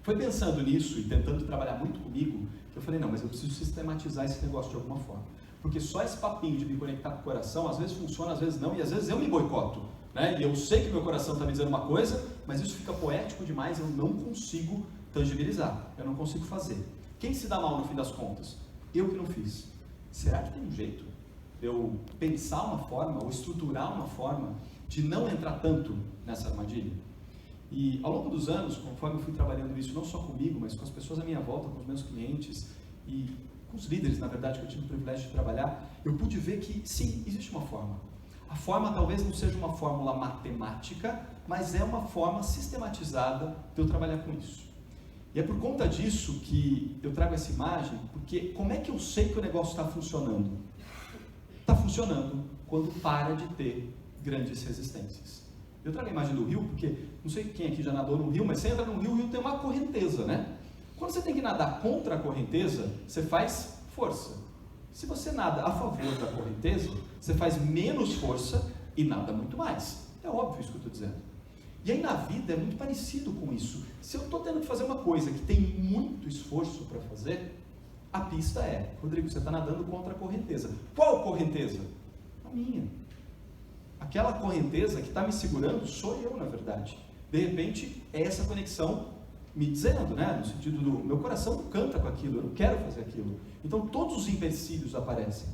Foi pensando nisso e tentando trabalhar muito comigo, que eu falei, não, mas eu preciso sistematizar esse negócio de alguma forma. Porque só esse papinho de me conectar com o coração, às vezes funciona, às vezes não, e às vezes eu me boicoto. Né? E eu sei que meu coração está me dizendo uma coisa, mas isso fica poético demais, eu não consigo tangibilizar, eu não consigo fazer. Quem se dá mal no fim das contas? Eu que não fiz. Será que tem um jeito de eu pensar uma forma, ou estruturar uma forma de não entrar tanto nessa armadilha? E ao longo dos anos, conforme eu fui trabalhando isso, não só comigo, mas com as pessoas à minha volta, com os meus clientes, e com os líderes, na verdade, que eu tive o privilégio de trabalhar, eu pude ver que, sim, existe uma forma. A forma talvez não seja uma fórmula matemática, mas é uma forma sistematizada de eu trabalhar com isso. E é por conta disso que eu trago essa imagem, porque como é que eu sei que o negócio está funcionando? Está funcionando quando para de ter grandes resistências. Eu trago a imagem do rio, porque não sei quem aqui já nadou no rio, mas você entra no rio, o rio tem uma correnteza, né? Quando você tem que nadar contra a correnteza, você faz força. Se você nada a favor da correnteza, você faz menos força e nada muito mais. É óbvio isso que eu estou dizendo. E aí na vida é muito parecido com isso. Se eu estou tendo que fazer uma coisa que tem muito esforço para fazer, a pista é, Rodrigo, você está nadando contra a correnteza. Qual correnteza? A minha. Aquela correnteza que está me segurando sou eu, na verdade. De repente, é essa conexão me dizendo, né? No sentido do meu coração não canta com aquilo, eu não quero fazer aquilo. Então todos os empecilhos aparecem.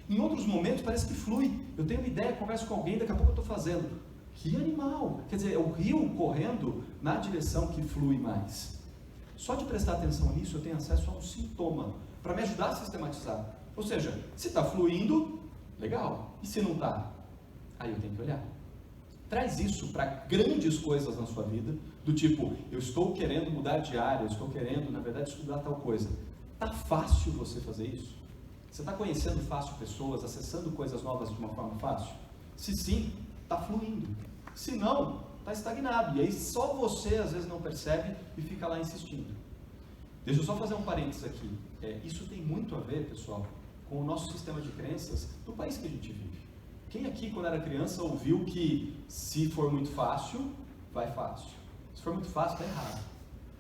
Em outros momentos parece que flui. Eu tenho uma ideia, converso com alguém, daqui a pouco eu estou fazendo. Que animal! Quer dizer, é o rio correndo na direção que flui mais. Só de prestar atenção nisso eu tenho acesso a um sintoma para me ajudar a sistematizar. Ou seja, se está fluindo, legal. E se não está? Aí eu tenho que olhar. Traz isso para grandes coisas na sua vida, do tipo, eu estou querendo mudar de área, eu estou querendo, na verdade, estudar tal coisa. Está fácil você fazer isso? Você está conhecendo fácil pessoas, acessando coisas novas de uma forma fácil? Se sim, está fluindo. Se não, está estagnado. E aí só você às vezes não percebe e fica lá insistindo. Deixa eu só fazer um parênteses aqui. Isso tem muito a ver, pessoal, com o nosso sistema de crenças do país que a gente vive. Quem aqui, quando era criança, ouviu que se for muito fácil, vai fácil. Se for muito fácil, está errado.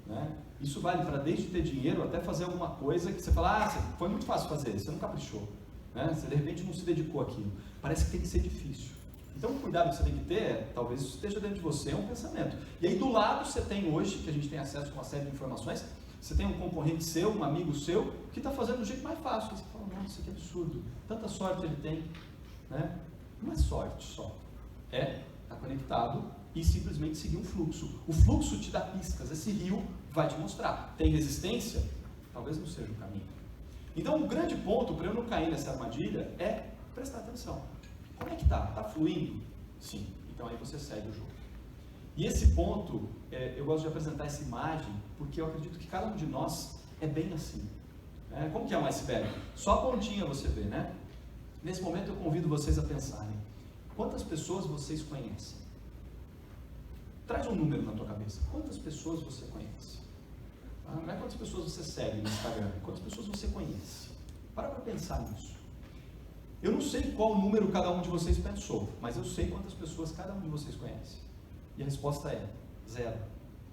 Né? Isso vale para desde ter dinheiro até fazer alguma coisa que você fala, foi muito fácil fazer, você não caprichou. Né? Você de repente não se dedicou àquilo. Parece que tem que ser difícil. Então o cuidado que você tem que ter, talvez isso esteja dentro de você, é um pensamento. E aí do lado você tem hoje, que a gente tem acesso a uma série de informações, você tem um concorrente seu, um amigo seu, que está fazendo do jeito mais fácil. Você fala, nossa, que absurdo, tanta sorte ele tem. Né? Não é sorte só, estar conectado e simplesmente seguir um fluxo. O fluxo te dá pistas, esse rio vai te mostrar. Tem resistência? Talvez não seja o caminho. Então o grande ponto para eu não cair nessa armadilha é prestar atenção. Como é que está? Está fluindo? Sim. Então aí você segue o jogo. E esse ponto, eu gosto de apresentar essa imagem, porque eu acredito que cada um de nós é bem assim. Como que é um iceberg? Só a pontinha você vê, né? Nesse momento eu convido vocês a pensarem, quantas pessoas vocês conhecem? Traz um número na tua cabeça, quantas pessoas você conhece? Não é quantas pessoas você segue no Instagram, quantas pessoas você conhece? Para pensar nisso. Eu não sei qual número cada um de vocês pensou, mas eu sei quantas pessoas cada um de vocês conhece. E a resposta é 0.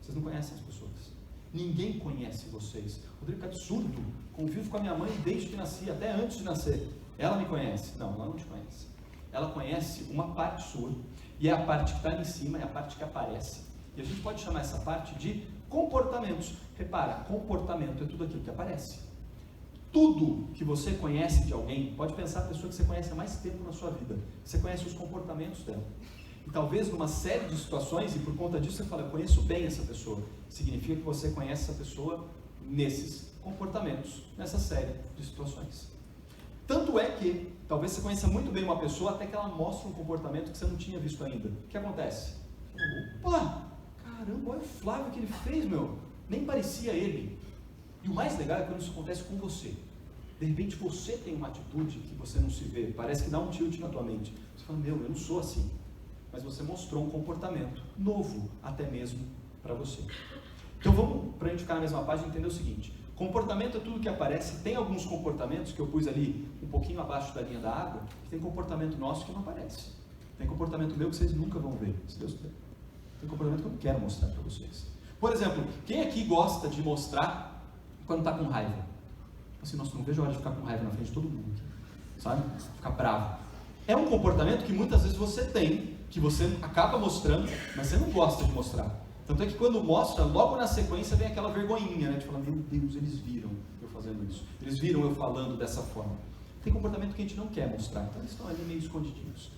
Vocês não conhecem as pessoas. Ninguém conhece vocês. Rodrigo, que absurdo. Convivo com a minha mãe desde que nasci, até antes de nascer. Ela me conhece? Não, ela não te conhece. Ela conhece uma parte sua, e é a parte que está ali em cima, é a parte que aparece. E a gente pode chamar essa parte de comportamentos. Repara, comportamento é tudo aquilo que aparece. Tudo que você conhece de alguém, pode pensar a pessoa que você conhece há mais tempo na sua vida. Você conhece os comportamentos dela. E talvez numa série de situações, e por conta disso você fala, eu conheço bem essa pessoa. Significa que você conhece essa pessoa nesses comportamentos, nessa série de situações. Tanto é que, talvez você conheça muito bem uma pessoa, até que ela mostra um comportamento que você não tinha visto ainda. O que acontece? Opa, caramba, olha o Flávio que ele fez, meu. Nem parecia ele. E o mais legal é quando isso acontece com você. De repente você tem uma atitude que você não se vê, parece que dá um tilt na tua mente. Você fala, eu não sou assim. Mas você mostrou um comportamento novo, até mesmo para você. Então vamos, para a gente ficar na mesma página, entender o seguinte. Comportamento é tudo que aparece. Tem alguns comportamentos que eu pus ali um pouquinho abaixo da linha da água, que tem comportamento nosso que não aparece. Tem comportamento meu que vocês nunca vão ver, se Deus quiser. Tem comportamento que eu não quero mostrar para vocês. Por exemplo, quem aqui gosta de mostrar quando está com raiva? Assim, nossa, não vejo a hora de ficar com raiva na frente de todo mundo, sabe? Ficar bravo. É um comportamento que muitas vezes você tem, que você acaba mostrando, mas você não gosta de mostrar. Tanto é que quando mostra, logo na sequência vem aquela vergonhinha, né? De falar, meu Deus, eles viram eu fazendo isso. Eles viram eu falando dessa forma. Tem comportamento que a gente não quer mostrar, então eles estão ali meio escondidinhos.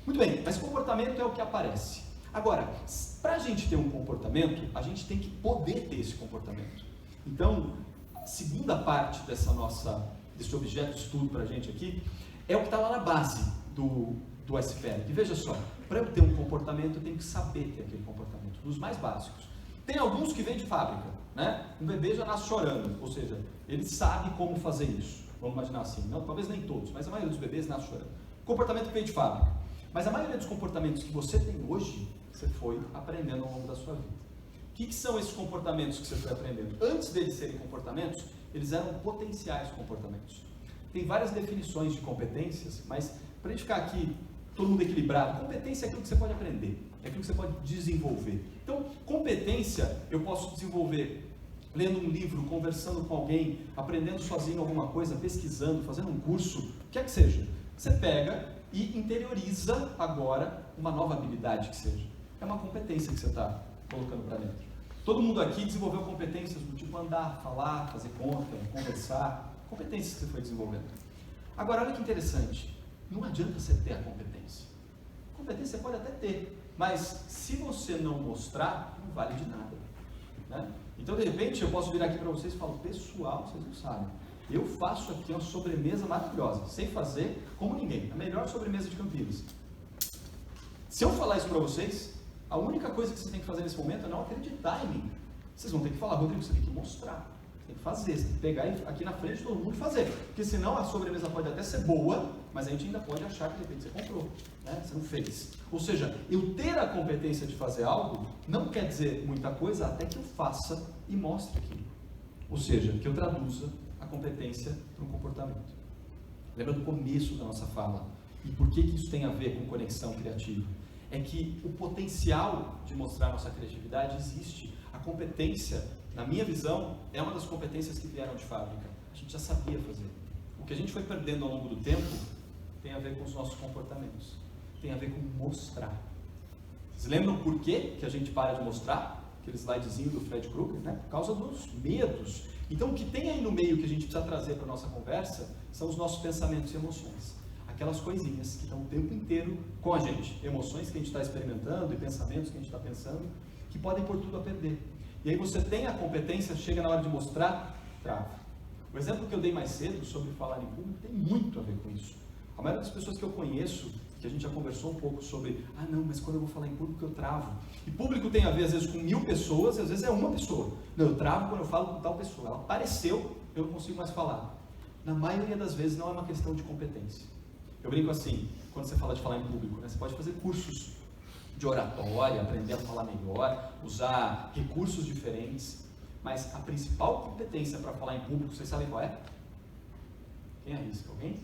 Muito bem, mas comportamento é o que aparece. Agora, para a gente ter um comportamento, a gente tem que poder ter esse comportamento. Então, a segunda parte desse objeto de estudo para a gente aqui, é o que está lá na base do SPL. E veja só, para eu ter um comportamento, eu tenho que saber ter aquele comportamento, dos mais básicos. Tem alguns que vêm de fábrica, né? Um bebê já nasce chorando, ou seja, ele sabe como fazer isso. Vamos imaginar assim, não, talvez nem todos, mas a maioria dos bebês nasce chorando. Comportamento que vem de fábrica. Mas a maioria dos comportamentos que você tem hoje, você foi aprendendo ao longo da sua vida. O que são esses comportamentos que você foi aprendendo? Antes deles serem comportamentos, eles eram potenciais comportamentos. Tem várias definições de competências, mas para a gente ficar aqui, todo mundo equilibrado, competência é aquilo que você pode aprender, é aquilo que você pode desenvolver. Então, competência eu posso desenvolver lendo um livro, conversando com alguém, aprendendo sozinho alguma coisa, pesquisando, fazendo um curso, o que é que seja. Você pega e interioriza agora uma nova habilidade que seja. É uma competência que você está colocando para dentro. Todo mundo aqui desenvolveu competências do tipo andar, falar, fazer conta, conversar, competências que você foi desenvolvendo. Agora, olha que interessante, não adianta você ter a competência. Competência você pode até ter, mas se você não mostrar, não vale de nada, né? Então, de repente, eu posso vir aqui para vocês e falar, pessoal, vocês não sabem, eu faço aqui uma sobremesa maravilhosa, sei fazer como ninguém, a melhor sobremesa de Campinas. Se eu falar isso para vocês, a única coisa que vocês têm que fazer nesse momento é não acreditar em mim. Vocês vão ter que falar, Rodrigo, você tem que mostrar, você tem que fazer, você tem que pegar aqui na frente de todo mundo e fazer. Porque senão a sobremesa pode até ser boa, mas a gente ainda pode achar que de repente você comprou, né? Você não fez. Ou seja, eu ter a competência de fazer algo não quer dizer muita coisa até que eu faça e mostre aquilo. Ou seja, que eu traduza a competência para um comportamento. Lembra do começo da nossa fala? E por que isso tem a ver com conexão criativa? É que o potencial de mostrar nossa criatividade existe. A competência, na minha visão, é uma das competências que vieram de fábrica. A gente já sabia fazer. O que a gente foi perdendo ao longo do tempo tem a ver com os nossos comportamentos. Tem a ver com mostrar. Vocês lembram por que a gente para de mostrar? Aquele slidezinho do Fred Krueger, né? Por causa dos medos. Então, o que tem aí no meio que a gente precisa trazer para a nossa conversa são os nossos pensamentos e emoções. Aquelas coisinhas que estão o tempo inteiro com a gente. Emoções que a gente está experimentando e pensamentos que a gente está pensando, que podem pôr tudo a perder. E aí você tem a competência, chega na hora de mostrar, trava. O exemplo que eu dei mais cedo sobre falar em público tem muito a ver com isso. A maioria das pessoas que eu conheço, que a gente já conversou um pouco sobre, não, mas quando eu vou falar em público eu travo. E público tem a ver às vezes com 1000 pessoas, e às vezes é uma pessoa. Não, eu travo quando eu falo com tal pessoa. Ela apareceu, eu não consigo mais falar. Na maioria das vezes não é uma questão de competência. Eu brinco assim, quando você fala de falar em público, né, você pode fazer cursos de oratória, aprender a falar melhor, usar recursos diferentes, mas a principal competência para falar em público, vocês sabem qual é? Quem arrisca? Alguém?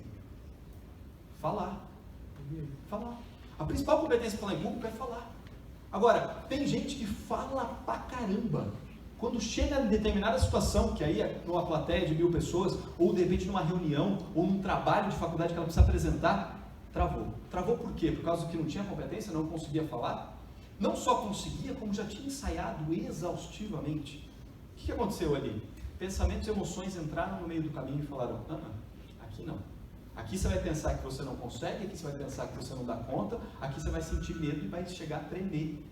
Falar. Falar. A principal competência para falar em público é falar. Agora, tem gente que fala pra caramba. Quando chega em determinada situação, que aí é numa plateia de 1000 pessoas, ou de repente numa reunião, ou num trabalho de faculdade que ela precisa apresentar, travou. Travou por quê? Por causa que não tinha competência, não conseguia falar? Não só conseguia, como já tinha ensaiado exaustivamente. O que aconteceu ali? Pensamentos e emoções entraram no meio do caminho e falaram, aqui não. Aqui você vai pensar que você não consegue, aqui você vai pensar que você não dá conta, aqui você vai sentir medo e vai chegar a tremer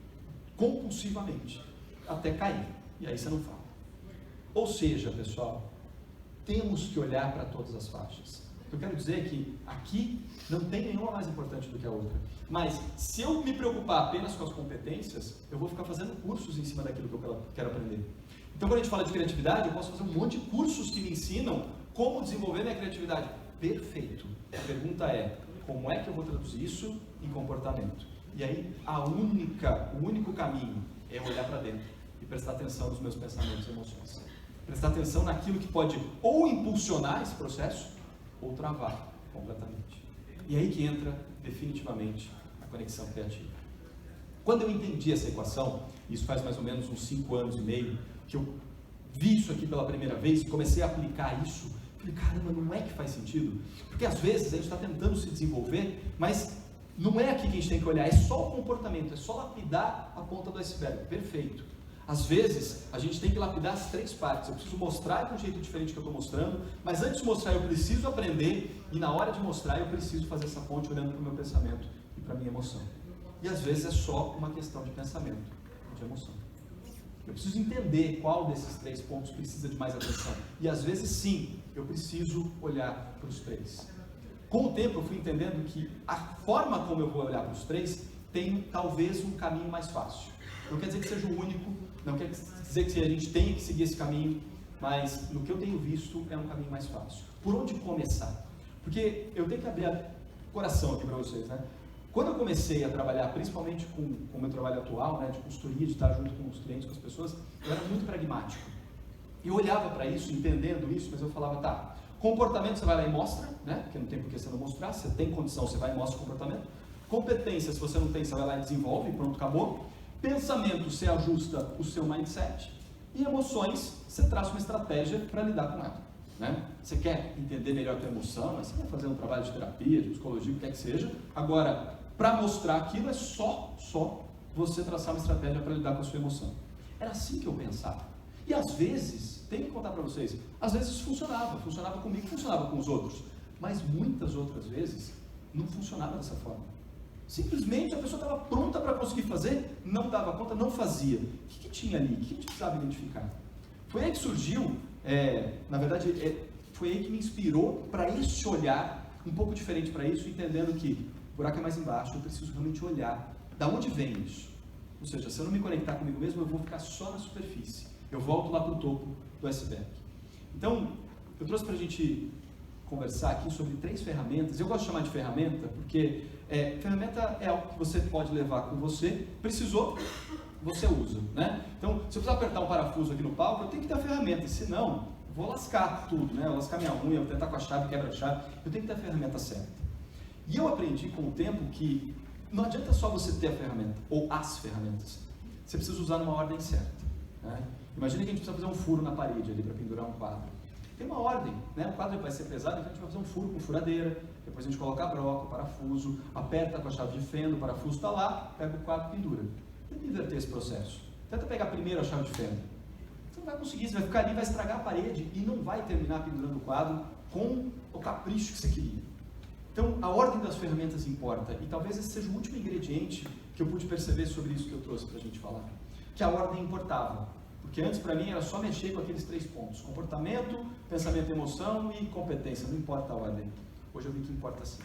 compulsivamente, até cair. E aí você não fala. Ou seja, pessoal, temos que olhar para todas as faixas. O que eu quero dizer é que aqui não tem nenhuma mais importante do que a outra. Mas se eu me preocupar apenas com as competências, eu vou ficar fazendo cursos em cima daquilo que eu quero aprender. Então, quando a gente fala de criatividade, eu posso fazer um monte de cursos que me ensinam como desenvolver minha criatividade. Perfeito. A pergunta é, como é que eu vou traduzir isso em comportamento? E aí, o único caminho é olhar para dentro e prestar atenção nos meus pensamentos e emoções. Prestar atenção naquilo que pode ou impulsionar esse processo, ou travar completamente. E aí que entra, definitivamente, a conexão criativa. Quando eu entendi essa equação, isso faz mais ou menos uns 5 anos e meio, que eu vi isso aqui pela primeira vez e comecei a aplicar isso, falei, caramba, não é que faz sentido? Porque às vezes a gente está tentando se desenvolver, mas não é aqui que a gente tem que olhar, é só o comportamento, é só lapidar a ponta do iceberg. Perfeito. Às vezes, a gente tem que lapidar as 3 partes. Eu preciso mostrar de um jeito diferente que eu estou mostrando, mas antes de mostrar eu preciso aprender, e na hora de mostrar eu preciso fazer essa ponte olhando para o meu pensamento e para a minha emoção. E às vezes é só uma questão de pensamento, de emoção. Eu preciso entender qual desses 3 pontos precisa de mais atenção. E às vezes sim, eu preciso olhar para os três. Com o tempo eu fui entendendo que a forma como eu vou olhar para os três tem talvez um caminho mais fácil. Não quer dizer que seja o único, não quer dizer que a gente tenha que seguir esse caminho, mas no que eu tenho visto é um caminho mais fácil. Por onde começar? Porque eu tenho que abrir o coração aqui para vocês, né? Quando eu comecei a trabalhar, principalmente com o meu trabalho atual, né, de consultoria, de estar junto com os clientes, com as pessoas, eu era muito pragmático. Eu olhava para isso, entendendo isso, mas eu falava, tá, comportamento você vai lá e mostra, né? Porque não tem por que você não mostrar, você tem condição, você vai e mostra o comportamento. Competência, se você não tem, você vai lá e desenvolve, pronto, acabou. Pensamento, você ajusta o seu mindset. E emoções, você traça uma estratégia para lidar com ela. Né? Você quer entender melhor a tua emoção, mas você vai fazer um trabalho de terapia, de psicologia, o que quer que seja. Agora, para mostrar aquilo é só você traçar uma estratégia para lidar com a sua emoção. Era assim que eu pensava. E às vezes, tenho que contar para vocês, às vezes funcionava comigo, funcionava com os outros, mas muitas outras vezes não funcionava dessa forma. Simplesmente a pessoa estava pronta para conseguir fazer, não dava conta, não fazia. O que tinha ali? O que a gente precisava identificar? Foi aí que surgiu, na verdade, foi aí que me inspirou para esse olhar um pouco diferente para isso, entendendo que o buraco é mais embaixo, eu preciso realmente olhar da onde vem isso. Ou seja, se eu não me conectar comigo mesmo, eu vou ficar só na superfície. Eu volto lá para o topo do iceberg. Então, eu trouxe para a gente conversar aqui sobre 3 ferramentas. Eu gosto de chamar de ferramenta porque ferramenta é algo que você pode levar com você. Precisou, você usa, né? Então, se eu precisar apertar um parafuso aqui no palco, eu tenho que ter a ferramenta, senão eu vou lascar tudo, né? Eu vou lascar minha unha, eu vou tentar com a chave, quebra a chave. Eu tenho que ter a ferramenta certa. E eu aprendi com o tempo que não adianta só você ter a ferramenta, ou as ferramentas. Você precisa usar numa ordem certa, né? Imagina que a gente precisa fazer um furo na parede ali para pendurar um quadro. Tem uma ordem, né? O quadro vai ser pesado, então a gente vai fazer um furo com furadeira, depois a gente coloca a broca, o parafuso, aperta com a chave de fenda, o parafuso está lá, pega o quadro e pendura. Tenta inverter esse processo. Tenta pegar primeiro a chave de fenda. Você não vai conseguir, você vai ficar ali, vai estragar a parede e não vai terminar pendurando o quadro com o capricho que você queria. Então, a ordem das ferramentas importa, e talvez esse seja o último ingrediente que eu pude perceber sobre isso que eu trouxe para a gente falar. Que a ordem importava. Porque antes, para mim, era só mexer com aqueles 3 pontos. Comportamento, pensamento, emoção e competência. Não importa a ordem. Hoje eu vi que importa sim.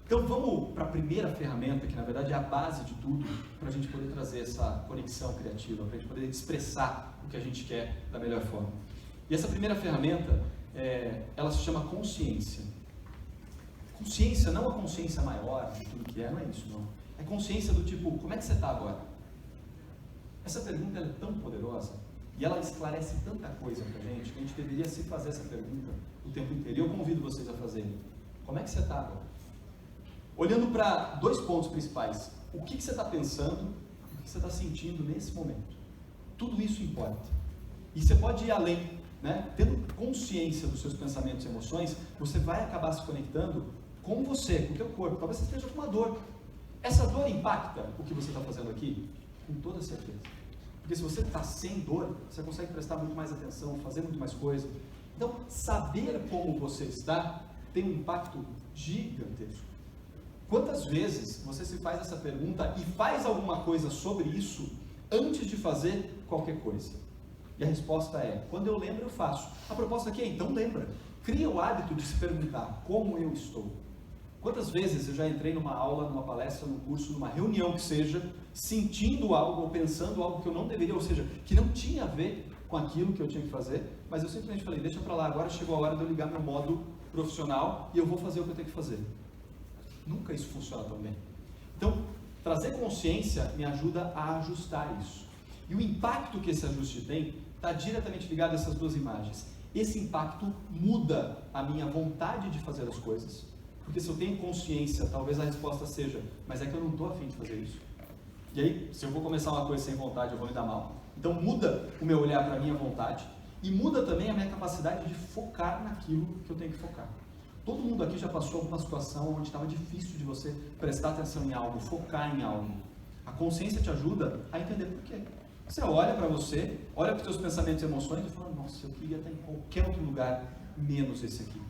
Então, vamos para a primeira ferramenta, que na verdade é a base de tudo, para a gente poder trazer essa conexão criativa, para a gente poder expressar o que a gente quer da melhor forma. E essa primeira ferramenta, ela se chama consciência. Consciência, não a consciência maior de tudo que não é isso, não. É consciência do tipo, como é que você está agora? Essa pergunta é tão poderosa e ela esclarece tanta coisa para a gente que a gente deveria se fazer essa pergunta o tempo inteiro. E eu convido vocês a fazerem. Como é que você está agora? Olhando para 2 pontos principais. O que você está pensando e o que você está sentindo nesse momento. Tudo isso importa. E você pode ir além, né? Tendo consciência dos seus pensamentos e emoções, você vai acabar se conectando com você, com o teu corpo. Talvez você esteja com uma dor. Essa dor impacta o que você está fazendo aqui? Com toda certeza. Porque se você está sem dor, você consegue prestar muito mais atenção, fazer muito mais coisa. Então, saber como você está tem um impacto gigantesco. Quantas vezes você se faz essa pergunta e faz alguma coisa sobre isso antes de fazer qualquer coisa? E a resposta é, quando eu lembro eu faço. A proposta aqui é, então lembra. Cria o hábito de se perguntar, como eu estou? Quantas vezes eu já entrei numa aula, numa palestra, num curso, numa reunião que seja, sentindo algo ou pensando algo que eu não deveria, ou seja, que não tinha a ver com aquilo que eu tinha que fazer, mas eu simplesmente falei, deixa pra lá, agora chegou a hora de eu ligar meu modo profissional e eu vou fazer o que eu tenho que fazer. Nunca isso funciona tão bem. Então, trazer consciência me ajuda a ajustar isso. E o impacto que esse ajuste tem está diretamente ligado a essas 2 imagens. Esse impacto muda a minha vontade de fazer as coisas. Porque se eu tenho consciência, talvez a resposta seja, mas é que eu não estou afim de fazer isso. E aí, se eu vou começar uma coisa sem vontade, eu vou me dar mal. Então muda o meu olhar para a minha vontade e muda também a minha capacidade de focar naquilo que eu tenho que focar. Todo mundo aqui já passou alguma situação onde estava difícil de você prestar atenção em algo, focar em algo. A consciência te ajuda a entender por quê. Você olha para você, olha para os seus pensamentos e emoções e fala, nossa, eu queria estar em qualquer outro lugar, menos esse aqui.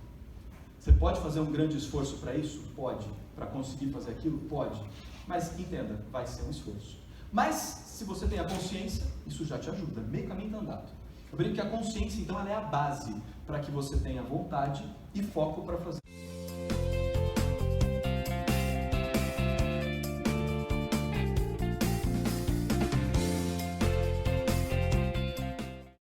Você pode fazer um grande esforço para isso? Pode. Para conseguir fazer aquilo? Pode. Mas entenda, vai ser um esforço. Mas, se você tem a consciência, isso já te ajuda. Meio caminho está andado. Eu brinco que a consciência, então, ela é a base para que você tenha vontade e foco para fazer.